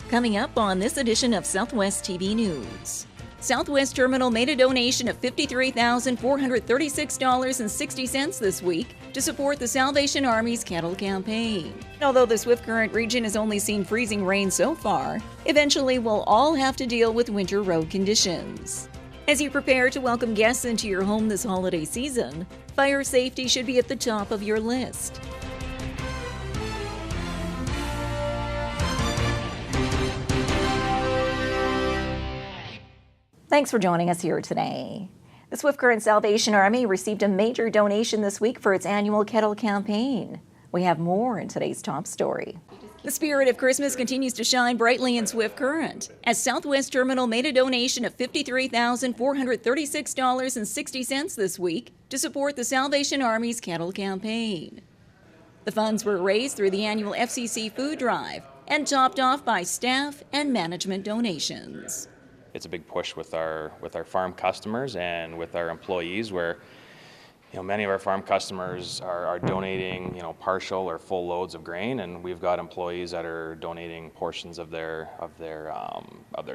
Coming up on this edition of Southwest TV News. Southwest Terminal made a donation of $53,436.60 this week to support the Salvation Army's cattle campaign. Although the Swift Current region has only seen freezing rain so far, eventually we'll all have to deal with winter road conditions. As you prepare to welcome guests into your home this holiday season, fire safety should be at the top of your list. Thanks for joining us here today. The Swift Current Salvation Army received a major donation this week for its annual kettle campaign. We have more in today's top story. The spirit of Christmas continues to shine brightly in Swift Current, as Southwest Terminal made a donation of $53,436.60 this week to support the Salvation Army's cattle campaign. The funds were raised through the annual FCC food drive and topped off by staff and management donations. It's a big push with our farm customers and with our employees, where many of our farm customers are donating partial or full loads of grain, and we've got employees that are donating portions of their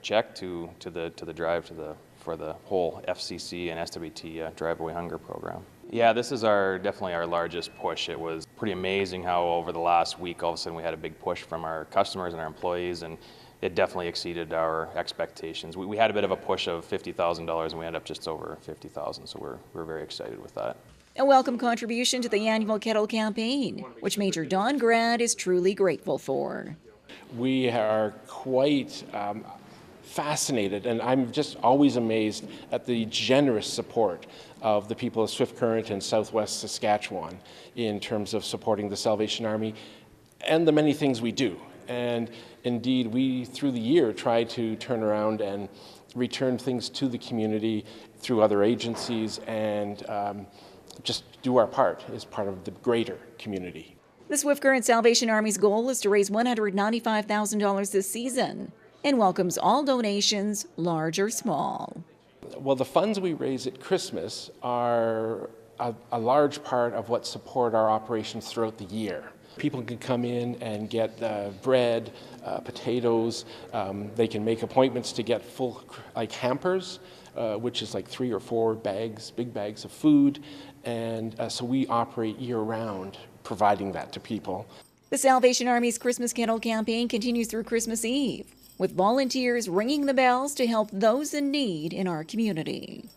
check to the drive for the whole FCC and SWT Drive Away Hunger program. Yeah, this is definitely our largest push. It was pretty amazing how over the last week all of a sudden we had a big push from our customers and our employees, and it definitely exceeded our expectations. We had a bit of a push of $50,000 and we ended up just over $50,000, so we're very excited with that. A welcome contribution to the annual kettle campaign, which Major Don Grad is truly grateful for. We are quite fascinated, and I'm just always amazed at the generous support of the people of Swift Current and Southwest Saskatchewan in terms of supporting the Salvation Army and the many things we do. And indeed, we, through the year, try to turn around and return things to the community through other agencies and just do our part as part of the greater community. The Swift Current Salvation Army's goal is to raise $195,000 this season and welcomes all donations, large or small. Well, the funds we raise at Christmas are a large part of what support our operations throughout the year. People can come in and get bread, potatoes. They can make appointments to get full hampers, which is like 3 or 4 bags, big bags of food. And so we operate year-round providing that to people. The Salvation Army's Christmas Kettle campaign continues through Christmas Eve, with volunteers ringing the bells to help those in need in our community.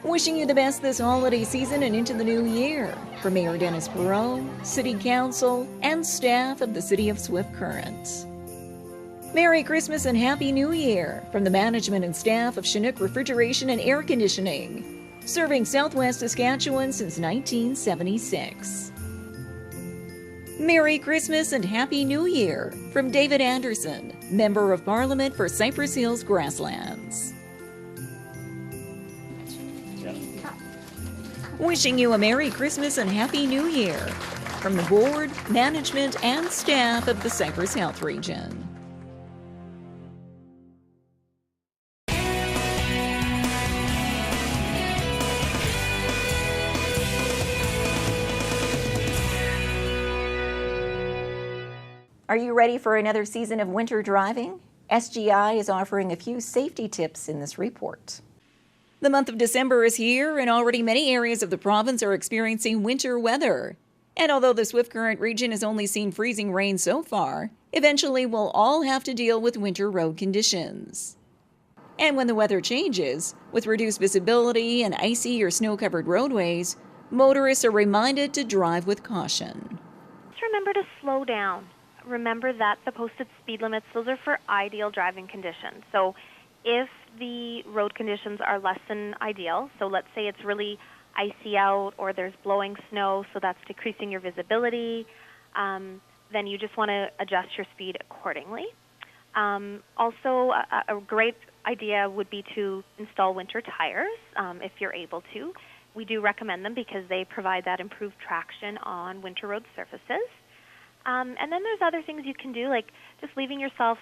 Wishing you the best this holiday season and into the new year. For Mayor Dennis Perot, City Council, and staff of the City of Swift Current. Merry Christmas and Happy New Year from the management and staff of Chinook Refrigeration and Air Conditioning, serving Southwest Saskatchewan since 1976. Merry Christmas and Happy New Year from David Anderson, Member of Parliament for Cypress Hills Grasslands. Wishing you a Merry Christmas and Happy New Year from the board, management, and staff of the Cypress Health Region. Are you ready for another season of winter driving? SGI is offering a few safety tips in this report. The month of December is here, and already many areas of the province are experiencing winter weather. And although the Swift Current region has only seen freezing rain so far, eventually we'll all have to deal with winter road conditions. And when the weather changes, with reduced visibility and icy or snow-covered roadways, motorists are reminded to drive with caution. Just remember to slow down. Remember that the posted speed limits, those are for ideal driving conditions. So if the road conditions are less than ideal, so let's say it's really icy out or there's blowing snow, so that's decreasing your visibility, then you just want to adjust your speed accordingly. Also, a great idea would be to install winter tires if you're able to. We do recommend them because they provide that improved traction on winter road surfaces. And then there's other things you can do, like just leaving yourself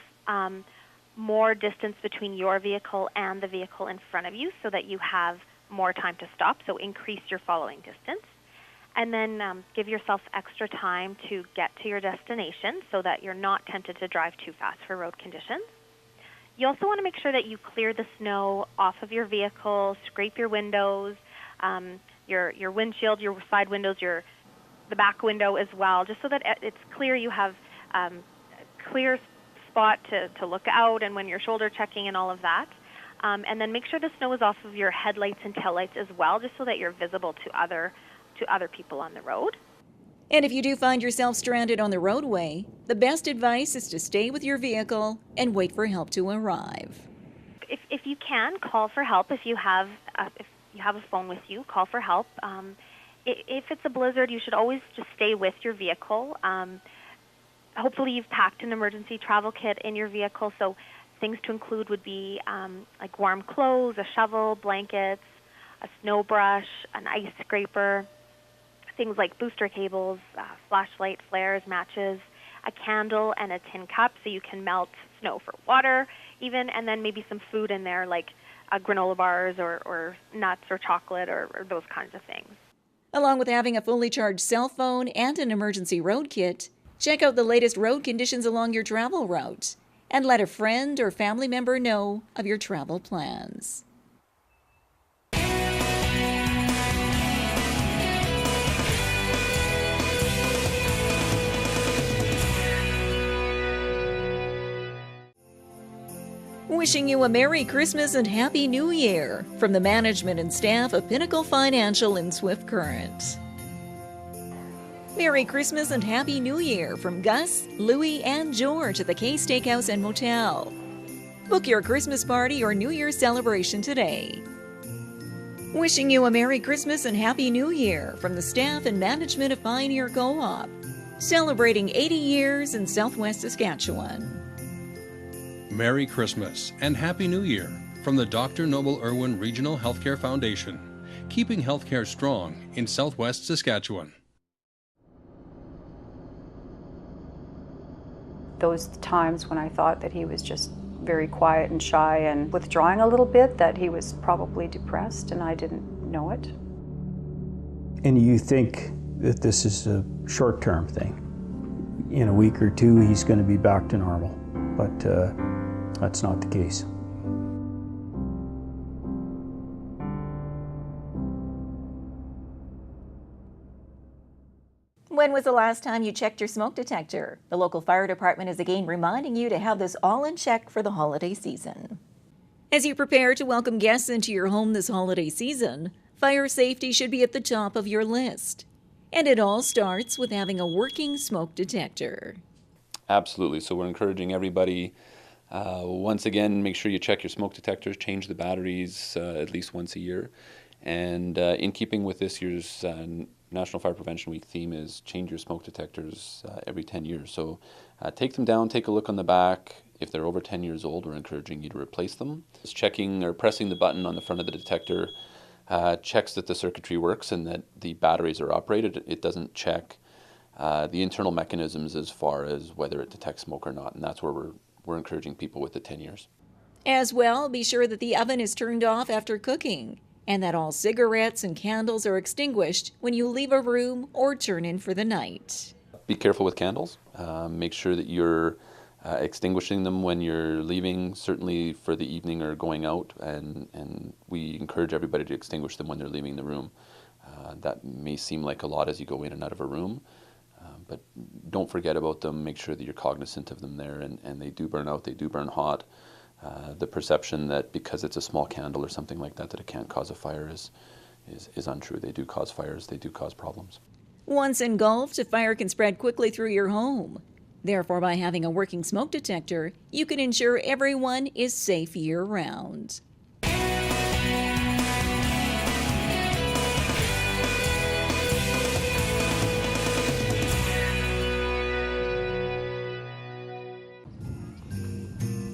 more distance between your vehicle and the vehicle in front of you so that you have more time to stop, so increase your following distance. And then give yourself extra time to get to your destination so that you're not tempted to drive too fast for road conditions. You also want to make sure that you clear the snow off of your vehicle, scrape your windows, your windshield, your side windows, the back window as well, just so that it's clear you have a clear spot to look out and when you're shoulder checking and all of that. And then make sure the snow is off of your headlights and taillights as well, just so that you're visible to other people on the road. And if you do find yourself stranded on the roadway, the best advice is to stay with your vehicle and wait for help to arrive. If you can, call for help. If you have a phone with you, call for help. If it's a blizzard, you should always just stay with your vehicle. Hopefully you've packed an emergency travel kit in your vehicle, so things to include would be like warm clothes, a shovel, blankets, a snow brush, an ice scraper, things like booster cables, flashlight, flares, matches, a candle, and a tin cup so you can melt snow for water even, and then maybe some food in there like granola bars or nuts or chocolate or those kinds of things. Along with having a fully charged cell phone and an emergency road kit, check out the latest road conditions along your travel route and let a friend or family member know of your travel plans. Wishing you a Merry Christmas and Happy New Year from the management and staff of Pinnacle Financial in Swift Current. Merry Christmas and Happy New Year from Gus, Louie, and George at the K Steakhouse and Motel. Book your Christmas party or New Year's celebration today. Wishing you a Merry Christmas and Happy New Year from the staff and management of Pioneer Co-op, celebrating 80 years in Southwest Saskatchewan. Merry Christmas and Happy New Year from the Dr. Noble Irwin Regional Healthcare Foundation, keeping healthcare strong in Southwest Saskatchewan. Those times when I thought that he was just very quiet and shy and withdrawing a little bit, that he was probably depressed and I didn't know it. And you think that this is a short-term thing. In a week or two, he's going to be back to normal, but that's not the case. When was the last time you checked your smoke detector? The local fire department is again reminding you to have this all in check for the holiday season. As you prepare to welcome guests into your home this holiday season, fire safety should be at the top of your list. And it all starts with having a working smoke detector. Absolutely. So we're encouraging everybody, once again, make sure you check your smoke detectors, change the batteries at least once a year. And in keeping with this year's National Fire Prevention Week theme is change your smoke detectors every 10 years. So take them down, take a look on the back. If they're over 10 years old, we're encouraging you to replace them. Just checking or pressing the button on the front of the detector checks that the circuitry works and that the batteries are operated. It doesn't check the internal mechanisms as far as whether it detects smoke or not, and that's where we're encouraging people with the 10 years. As well, be sure that the oven is turned off after cooking and that all cigarettes and candles are extinguished when you leave a room or turn in for the night. Be careful with candles. Make sure that you're extinguishing them when you're leaving, certainly for the evening or going out, and we encourage everybody to extinguish them when they're leaving the room. That may seem like a lot as you go in and out of a room, but don't forget about them. Make sure that you're cognizant of them there, and they do burn out, they do burn hot. The perception that because it's a small candle or something like that, that it can't cause a fire is untrue. They do cause fires, they do cause problems. Once engulfed, a fire can spread quickly through your home. Therefore, by having a working smoke detector, you can ensure everyone is safe year-round.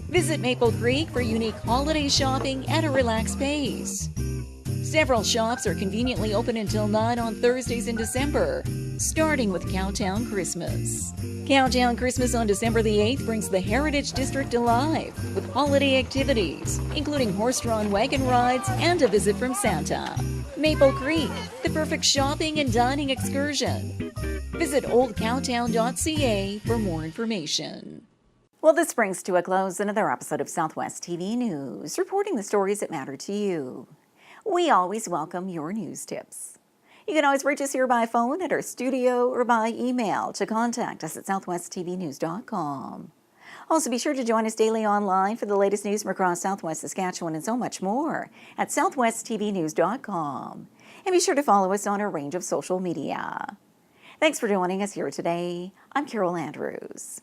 Visit Maple Creek for unique holiday shopping at a relaxed pace. Several shops are conveniently open until 9 on Thursdays in December, starting with Cowtown Christmas. Cowtown Christmas on December the 8th brings the Heritage District alive with holiday activities, including horse-drawn wagon rides and a visit from Santa. Maple Creek, the perfect shopping and dining excursion. Visit oldcowtown.ca for more information. Well, this brings to a close another episode of Southwest TV News, reporting the stories that matter to you. We always welcome your news tips. You can always reach us here by phone at our studio or by email to contact us at southwesttvnews.com. Also, be sure to join us daily online for the latest news from across Southwest Saskatchewan and so much more at southwesttvnews.com. And be sure to follow us on a range of social media. Thanks for joining us here today. I'm Carol Andrews.